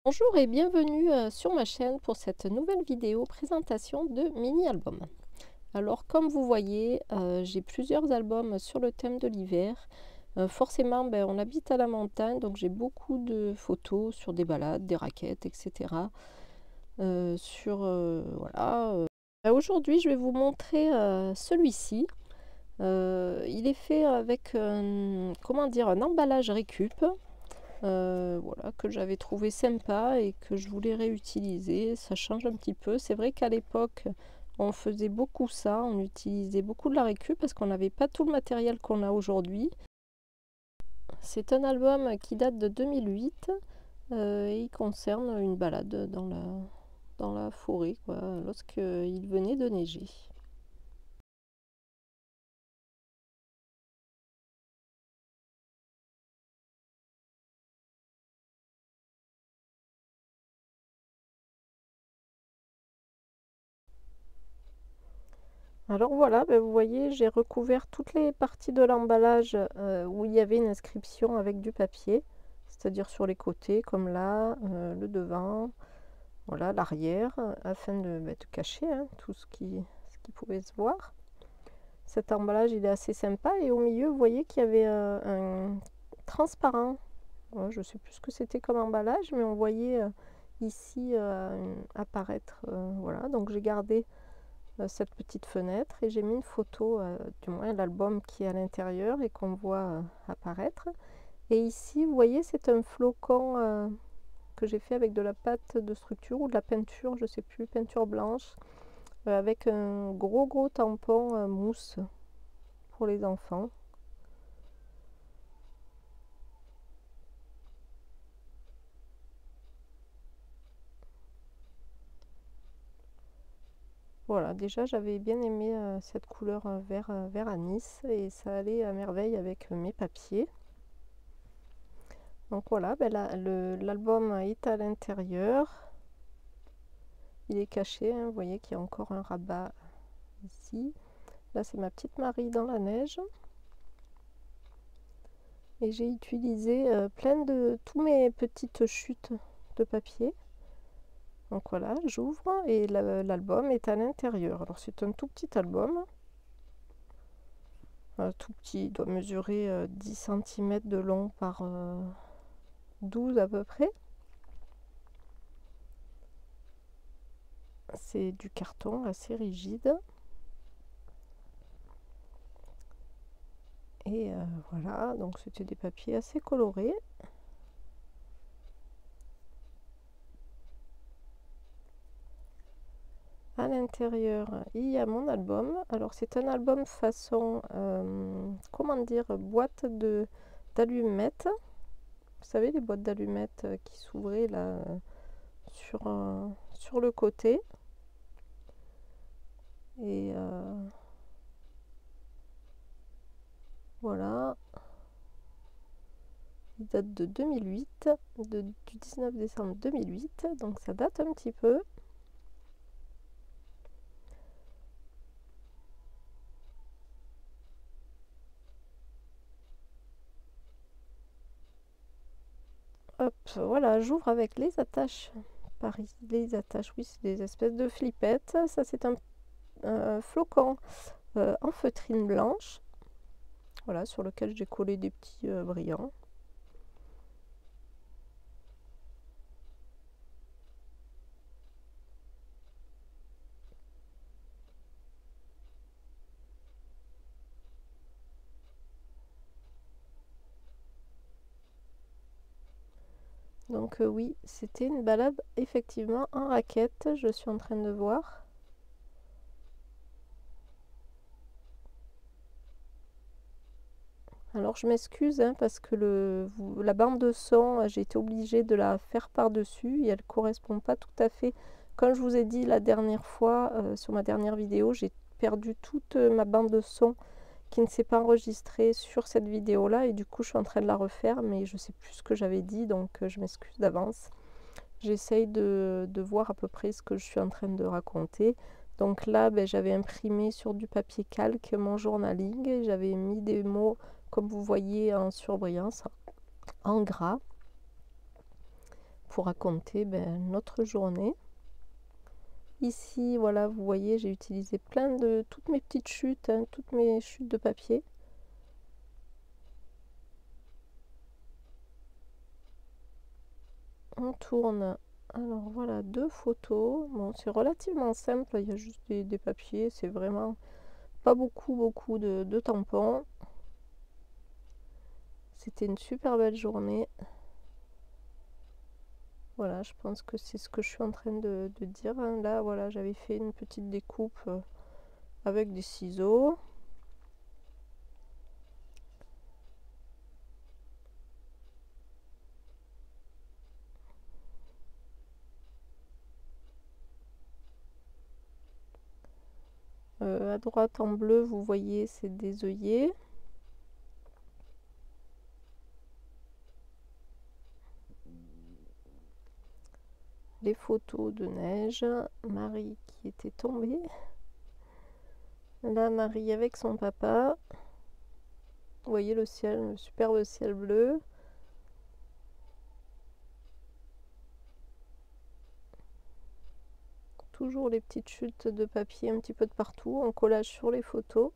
Bonjour et bienvenue sur ma chaîne pour cette nouvelle vidéo présentation de mini-album. Alors comme vous voyez, j'ai plusieurs albums sur le thème de l'hiver. Forcément, on habite à la montagne, donc j'ai beaucoup de photos sur des balades, des raquettes, etc. Voilà. Aujourd'hui, je vais vous montrer celui-ci. Il est fait avec comment dire, un emballage récup. Voilà, que j'avais trouvé sympa et que je voulais réutiliser. Ça change un petit peu. C'est vrai qu'à l'époque, on faisait beaucoup ça. On utilisait beaucoup de la récup parce qu'on n'avait pas tout le matériel qu'on a aujourd'hui. C'est un album qui date de 2008 et il concerne une balade dans la forêt, lorsqu'il venait de neiger. Alors voilà, vous voyez, j'ai recouvert toutes les parties de l'emballage où il y avait une inscription avec du papier, c'est-à-dire sur les côtés, comme là, le devant, voilà, l'arrière, afin de cacher tout ce qui pouvait se voir. Cet emballage, il est assez sympa, et au milieu, vous voyez qu'il y avait un transparent. Ouais, je ne sais plus ce que c'était comme emballage, mais on voyait ici apparaître, voilà, donc j'ai gardé cette petite fenêtre et j'ai mis une photo, du moins l'album qui est à l'intérieur et qu'on voit apparaître. Et ici, vous voyez, c'est un flocon que j'ai fait avec de la pâte de structure ou de la peinture, je sais plus, peinture blanche, avec un gros tampon mousse pour les enfants. Voilà, déjà j'avais bien aimé cette couleur vert anis et ça allait à merveille avec mes papiers. Donc voilà, l'album est à l'intérieur. Il est caché, vous voyez qu'il y a encore un rabat ici. Là, c'est ma petite Marie dans la neige. Et j'ai utilisé plein de tous mes petites chutes de papier. Donc voilà, j'ouvre et l'album est à l'intérieur. Alors c'est un tout petit album. Tout petit, il doit mesurer 10 cm de long par 12 à peu près. C'est du carton assez rigide. Et voilà, donc c'était des papiers assez colorés. À l'intérieur, il y a mon album. Alors c'est un album façon, comment dire, boîte d'allumettes. Vous savez, les boîtes d'allumettes qui s'ouvraient là sur le côté. Et voilà. Il date de 2008, du 19 décembre 2008, donc ça date un petit peu. Hop, voilà, j'ouvre avec les attaches. Les attaches, oui, c'est des espèces de flippettes. Ça, c'est un flocon en feutrine blanche. Voilà, sur lequel j'ai collé des petits brillants. Donc oui, c'était une balade effectivement en raquette, je suis en train de voir. Alors je m'excuse parce que la bande de son, j'ai été obligée de la faire par-dessus et elle ne correspond pas tout à fait. Comme je vous ai dit la dernière fois, sur ma dernière vidéo, j'ai perdu toute ma bande de son qui ne s'est pas enregistrée sur cette vidéo-là et du coup je suis en train de la refaire, mais je ne sais plus ce que j'avais dit, donc je m'excuse d'avance. J'essaye de voir à peu près ce que je suis en train de raconter. Donc là, j'avais imprimé sur du papier calque mon journaling. J'avais mis des mots, comme vous voyez, en surbrillance, en gras, pour raconter notre journée. Ici, voilà, vous voyez, j'ai utilisé plein de toutes mes petites chutes, hein, toutes mes chutes de papier. On tourne. Alors voilà, 2 photos. Bon, c'est relativement simple, il y a juste des papiers, c'est vraiment pas beaucoup de tampons. C'était une super belle journée. Voilà, je pense que c'est ce que je suis en train de dire, hein. Là, voilà, j'avais fait une petite découpe avec des ciseaux. À droite en bleu, vous voyez, c'est des œillets. Les photos de neige, Marie qui était tombée. Là, Marie avec son papa. Vous voyez le ciel, le superbe ciel bleu. Toujours les petites chutes de papier un petit peu de partout, en collage sur les photos.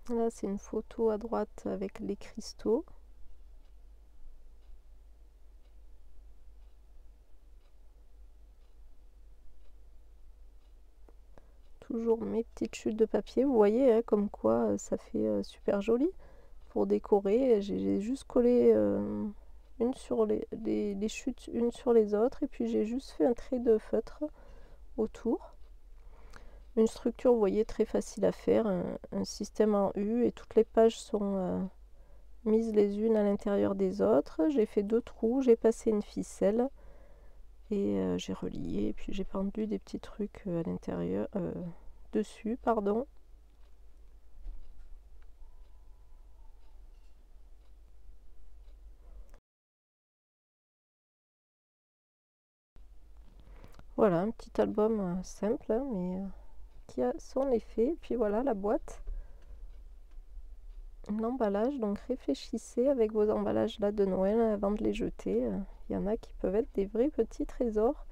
Là, c'est une photo à droite avec les cristaux. Toujours mes petites chutes de papier, vous voyez, hein, comme quoi ça fait super joli pour décorer. J'ai juste collé une sur les chutes une sur les autres, et puis j'ai juste fait un trait de feutre autour. Une structure, vous voyez, très facile à faire, un système en U, et toutes les pages sont mises les unes à l'intérieur des autres. J'ai fait 2 trous, j'ai passé une ficelle et j'ai relié, et puis j'ai pendu des petits trucs à l'intérieur, dessus, pardon. Voilà, un petit album simple, hein, mais qui a son effet. Puis voilà la boîte. L'emballage, donc réfléchissez avec vos emballages là de Noël avant de les jeter. Il y en a qui peuvent être des vrais petits trésors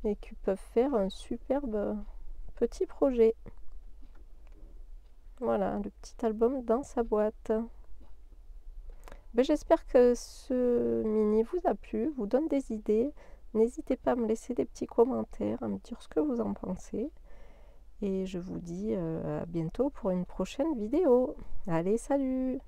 et qui peuvent faire un superbe petit projet. Voilà, le petit album dans sa boîte. J'espère que ce mini vous a plu, vous donne des idées. N'hésitez pas à me laisser des petits commentaires, à me dire ce que vous en pensez. Et je vous dis à bientôt pour une prochaine vidéo. Allez, salut!